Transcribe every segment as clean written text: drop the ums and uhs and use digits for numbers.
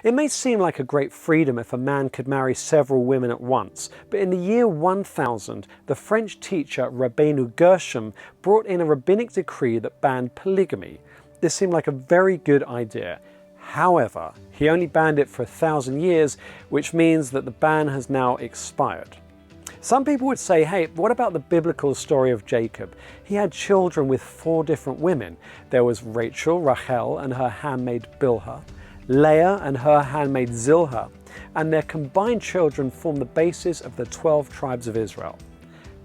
It may seem like a great freedom if a man could marry several women at once, but in the year 1000, the French teacher Rabbeinu Gershom brought in a rabbinic decree that banned polygamy. This seemed like a very good idea. However, he only banned it for 1,000 years, which means that the ban has now expired. Some people would say, hey, what about the biblical story of Jacob? He had children with 4 different women. There was Rachel and her handmaid Bilhah, Leah and her handmaid Zilhah, and their combined children form the basis of the 12 tribes of Israel.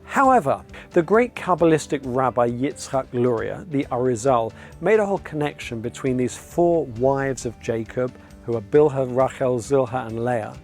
However, the great Kabbalistic rabbi Yitzhak Luria, the Arizal, made a whole connection between these 4 wives of Jacob, who are Bilhah, Rachel, Zilhah, and Leah.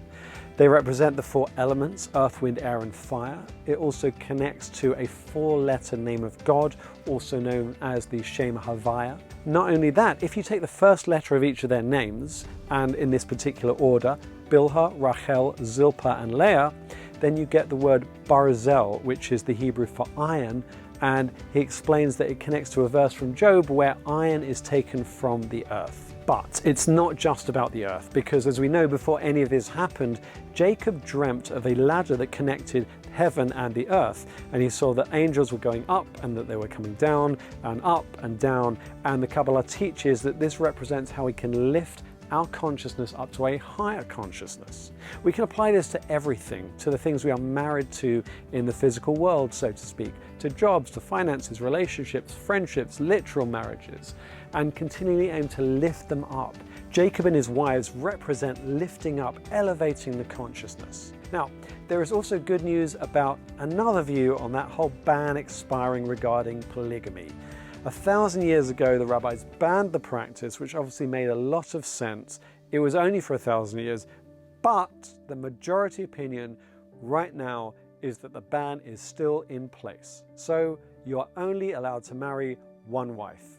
They represent the 4 elements, earth, wind, air, and fire. It also connects to a 4-letter name of God, also known as the Shem Havaya. Not only that, if you take the first letter of each of their names, and in this particular order, Bilhah, Rachel, Zilpah, and Leah, then you get the word Barzel, which is the Hebrew for iron, and he explains that it connects to a verse from Job where iron is taken from the earth. But it's not just about the earth, because as we know, before any of this happened, Jacob dreamt of a ladder that connected heaven and the earth, and he saw that angels were going up and that they were coming down and up and down, and the Kabbalah teaches that this represents how we can lift our consciousness up to a higher consciousness. We can apply this to everything, to the things we are married to in the physical world, so to speak, to jobs, to finances, relationships, friendships, literal marriages, and continually aim to lift them up. Jacob and his wives represent lifting up, elevating the consciousness. Now, there is also good news about another view on that whole ban expiring regarding polygamy. 1,000 years ago, the rabbis banned the practice, which obviously made a lot of sense. It was only for 1,000 years, but the majority opinion right now is that the ban is still in place. So you are only allowed to marry one wife.